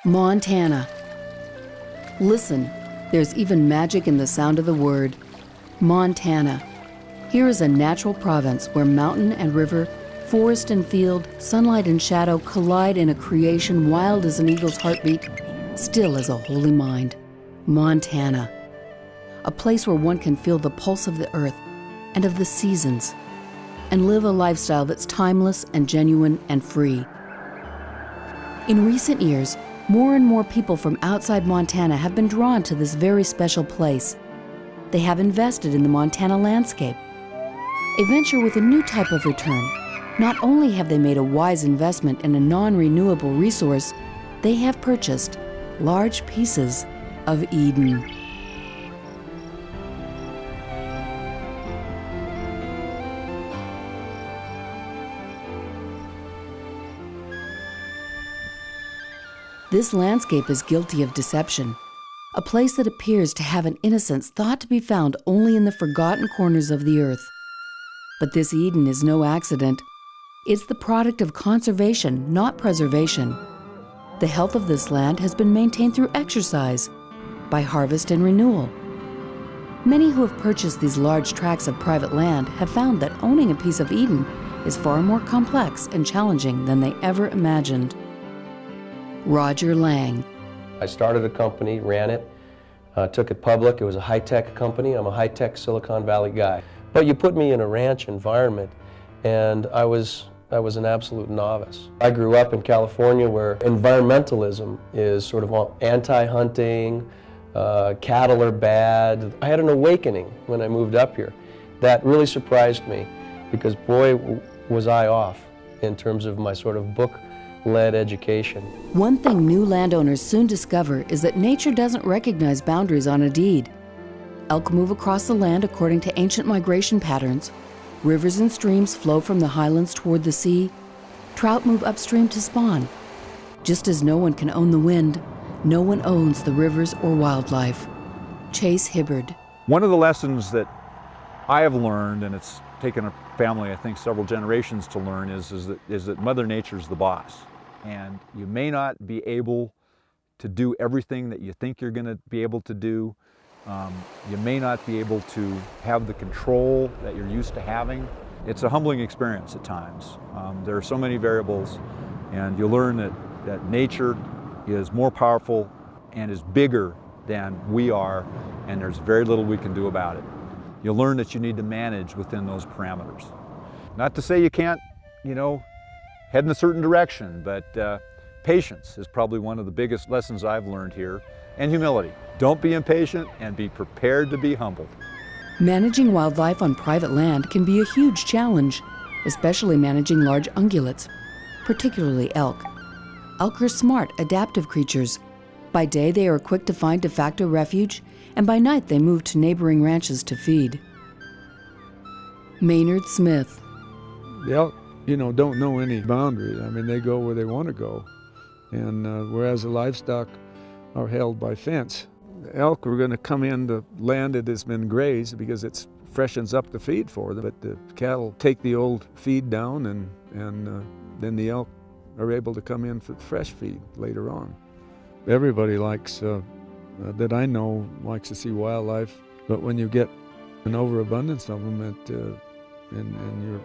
Montana. Listen, there's even magic in the sound of the word. Montana. Here is a natural province where mountain and river, forest and field, sunlight and shadow collide in a creation wild as an eagle's heartbeat, still as a holy mind. Montana. A place where one can feel the pulse of the earth and of the seasons, and live a lifestyle that's timeless and genuine and free. In recent years, more and more people from outside Montana have been drawn to this very special place. They have invested in the Montana landscape. A venture with a new type of return. Not only have they made a wise investment in a non-renewable resource, they have purchased large pieces of Eden. This landscape is guilty of deception, a place that appears to have an innocence thought to be found only in the forgotten corners of the earth. But this Eden is no accident. It's the product of conservation, not preservation. The health of this land has been maintained through exercise, by harvest and renewal. Many who have purchased these large tracts of private land have found that owning a piece of Eden is far more complex and challenging than they ever imagined. Roger Lang. I started a company, ran it, took it public. It was a high-tech company. I'm a high-tech Silicon Valley guy. But you put me in a ranch environment, and I was an absolute novice. I grew up in California where environmentalism is sort of anti-hunting, cattle are bad. I had an awakening when I moved up here. That really surprised me because boy, was I off in terms of my sort of book-led education. One thing new landowners soon discover is that nature doesn't recognize boundaries on a deed. Elk move across the land according to ancient migration patterns. Rivers and streams flow from the highlands toward the sea. Trout move upstream to spawn. Just as no one can own the wind, no one owns the rivers or wildlife. Chase Hibbard. One of the lessons that I have learned, and it's taken a family, I think, several generations to learn, is that Mother Nature's the boss. And you may not be able to do everything that you think you're going to be able to do. You may not be able to have the control that you're used to having. It's a humbling experience at times. There are so many variables, and you learn that nature is more powerful and is bigger than we are, and there's very little we can do about it. You'll learn that you need to manage within those parameters. Not to say you can't, head in a certain direction, but patience is probably one of the biggest lessons I've learned here, and humility. Don't be impatient and be prepared to be humbled. Managing wildlife on private land can be a huge challenge, especially managing large ungulates, particularly elk. Elk are smart, adaptive creatures. By day, they are quick to find de facto refuge, and by night they move to neighboring ranches to feed. Maynard Smith. The elk, don't know any boundaries. I mean, they go where they want to go. And whereas the livestock are held by fence, the elk are going to come into land that has been grazed because it freshens up the feed for them. But the cattle take the old feed down, and then the elk are able to come in for the fresh feed later on. Everybody likes, that I know, likes to see wildlife, but when you get an overabundance of them, and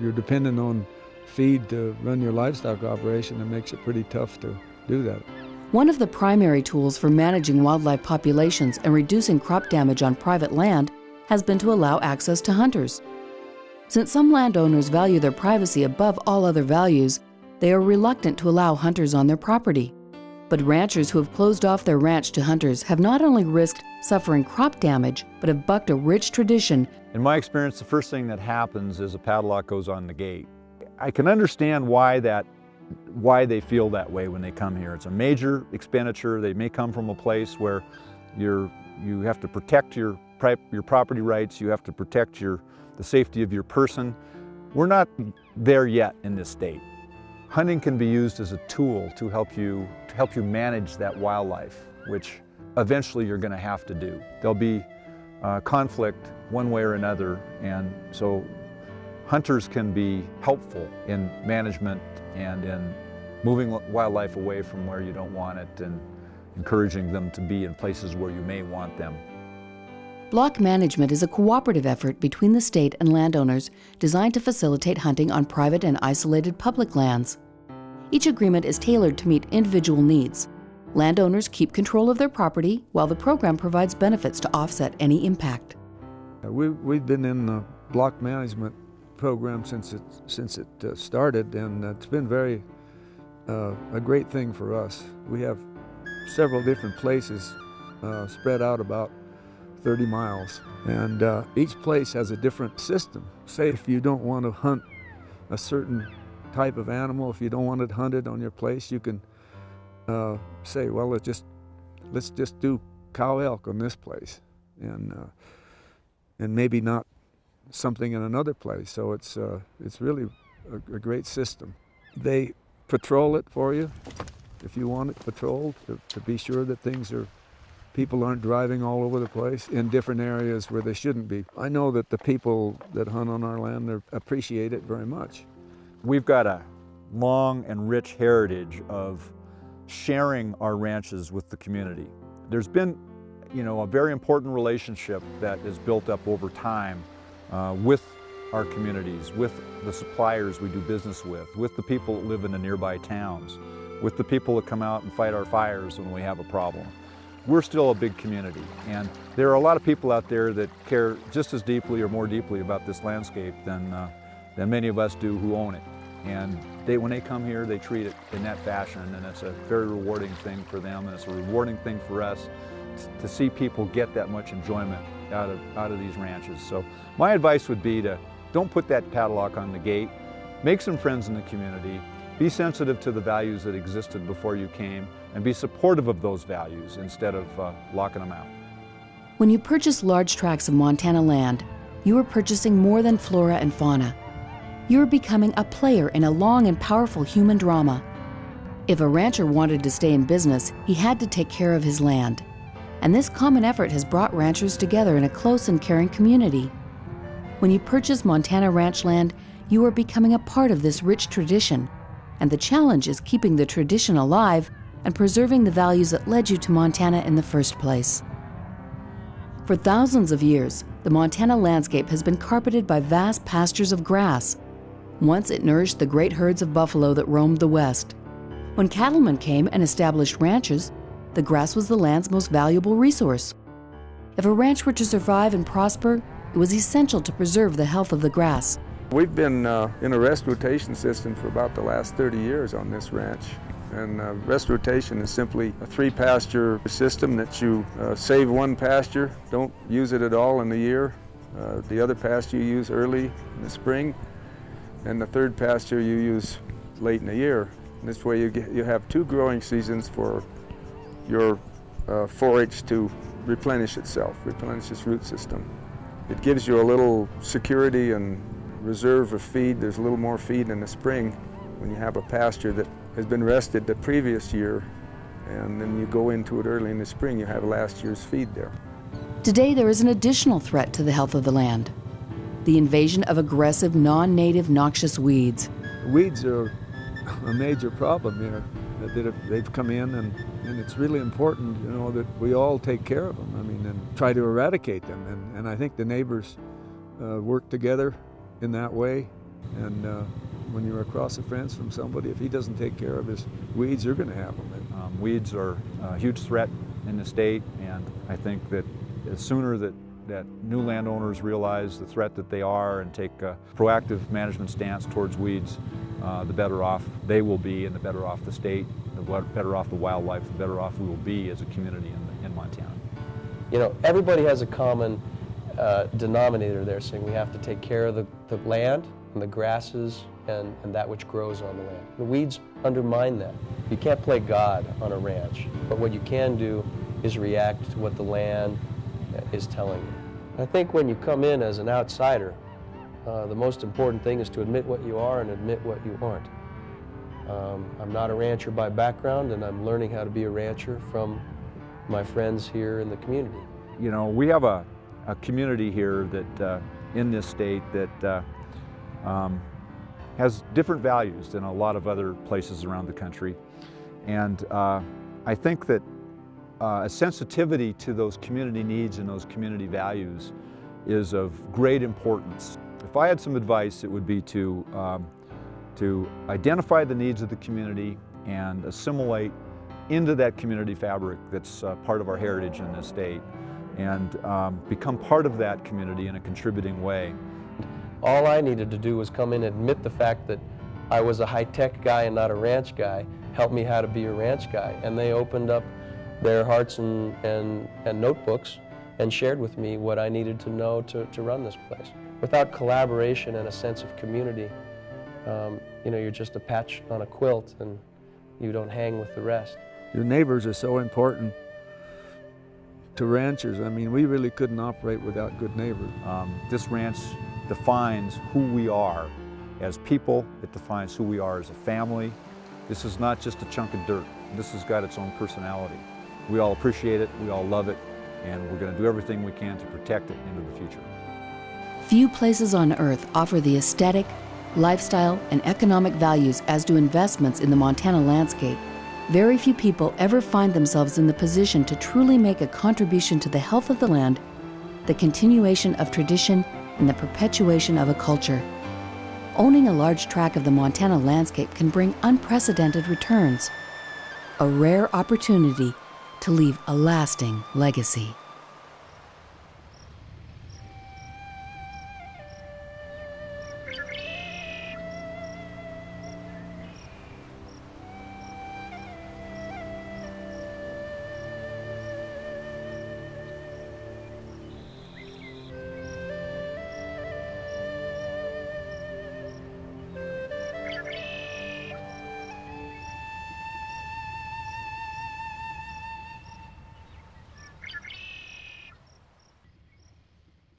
you're dependent on feed to run your livestock operation, it makes it pretty tough to do that. One of the primary tools for managing wildlife populations and reducing crop damage on private land has been to allow access to hunters. Since some landowners value their privacy above all other values, they are reluctant to allow hunters on their property. But ranchers who have closed off their ranch to hunters have not only risked suffering crop damage, but have bucked a rich tradition. In my experience, the first thing that happens is a padlock goes on the gate. I can understand why they feel that way when they come here. It's a major expenditure. They may come from a place where you have to protect your property rights, you have to protect the safety of your person. We're not there yet in this state. Hunting can be used as a tool to help you manage that wildlife, which eventually you're going to have to do. There'll be conflict one way or another, and so hunters can be helpful in management and in moving wildlife away from where you don't want it and encouraging them to be in places where you may want them. Block management is a cooperative effort between the state and landowners designed to facilitate hunting on private and isolated public lands. Each agreement is tailored to meet individual needs. Landowners keep control of their property while the program provides benefits to offset any impact. We've been in the block management program since it started, and it's been a great thing for us. We have several different places spread out about 30 miles, and each place has a different system. Say if you don't want to hunt a certain type of animal, if you don't want it hunted on your place, you can say, well, let's just do cow elk on this place, and maybe not something in another place. So it's really a great system. They patrol it for you if you want it patrolled to be sure that people aren't driving all over the place in different areas where they shouldn't be. I know that the people that hunt on our land appreciate it very much. We've got a long and rich heritage of sharing our ranches with the community. There's been, a very important relationship that is built up over time with our communities, with the suppliers we do business with the people that live in the nearby towns, with the people that come out and fight our fires when we have a problem. We're still a big community, and there are a lot of people out there that care just as deeply or more deeply about this landscape than many of us do who own it. And when they come here, they treat it in that fashion, and it's a very rewarding thing for them, and it's a rewarding thing for us to see people get that much enjoyment out of these ranches. So my advice would be to don't put that padlock on the gate, make some friends in the community, be sensitive to the values that existed before you came, and be supportive of those values instead of locking them out. When you purchase large tracts of Montana land, you are purchasing more than flora and fauna. You're becoming a player in a long and powerful human drama. If a rancher wanted to stay in business, he had to take care of his land. And this common effort has brought ranchers together in a close and caring community. When you purchase Montana ranch land, you are becoming a part of this rich tradition. And the challenge is keeping the tradition alive and preserving the values that led you to Montana in the first place. For thousands of years, the Montana landscape has been carpeted by vast pastures of grass. Once it nourished the great herds of buffalo that roamed the west. When cattlemen came and established ranches, the grass was the land's most valuable resource. If a ranch were to survive and prosper, it was essential to preserve the health of the grass. We've been in a rest rotation system for about the last 30 years on this ranch. And rest rotation is simply a 3-pasture system that you save one pasture, don't use it at all in the year. The other pasture you use early in the spring, and the third pasture you use late in the year. And this way you have 2 growing seasons for your forage to replenish itself, replenish its root system. It gives you a little security and reserve of feed. There's a little more feed in the spring when you have a pasture that has been rested the previous year, and then you go into it early in the spring, you have last year's feed there. Today, there is an additional threat to the health of the land: the invasion of aggressive, non-native, noxious weeds. Weeds are a major problem here. They've come in, and it's really important, that we all take care of them. And try to eradicate them. And I think the neighbors work together in that way. And when you're across the fence from somebody, if he doesn't take care of his weeds, you're going to have them. Weeds are a huge threat in the state, and I think that the sooner that new landowners realize the threat that they are and take a proactive management stance towards weeds, the better off they will be, and the better off the state, the better off the wildlife, the better off we will be as a community in Montana. Everybody has a common denominator there, saying we have to take care of the land and the grasses and that which grows on the land. The weeds undermine that. You can't play God on a ranch, but what you can do is react to what the land is telling you. I think when you come in as an outsider, the most important thing is to admit what you are and admit what you aren't. I'm not a rancher by background, and I'm learning how to be a rancher from my friends here in the community. We have a community here that in this state that has different values than a lot of other places around the country. And I think that a sensitivity to those community needs and those community values is of great importance. If I had some advice, it would be to identify the needs of the community and assimilate into that community fabric that's part of our heritage in this state, and become part of that community in a contributing way. All I needed to do was come in and admit the fact that I was a high-tech guy and not a ranch guy, help me how to be a ranch guy, and they opened up their hearts and notebooks and shared with me what I needed to know to run this place. Without collaboration and a sense of community, you know, you're just a patch on a quilt and you don't hang with the rest. Your neighbors are so important to ranchers. I mean, we really couldn't operate without good neighbors. This ranch defines who we are as people. It defines who we are as a family. This is not just a chunk of dirt. This has got its own personality. We all appreciate it, we all love it, and we're going to do everything we can to protect it into the future. Few places on Earth offer the aesthetic, lifestyle, and economic values as do investments in the Montana landscape. Very few people ever find themselves in the position to truly make a contribution to the health of the land, the continuation of tradition, and the perpetuation of a culture. Owning a large tract of the Montana landscape can bring unprecedented returns, a rare opportunity to leave a lasting legacy.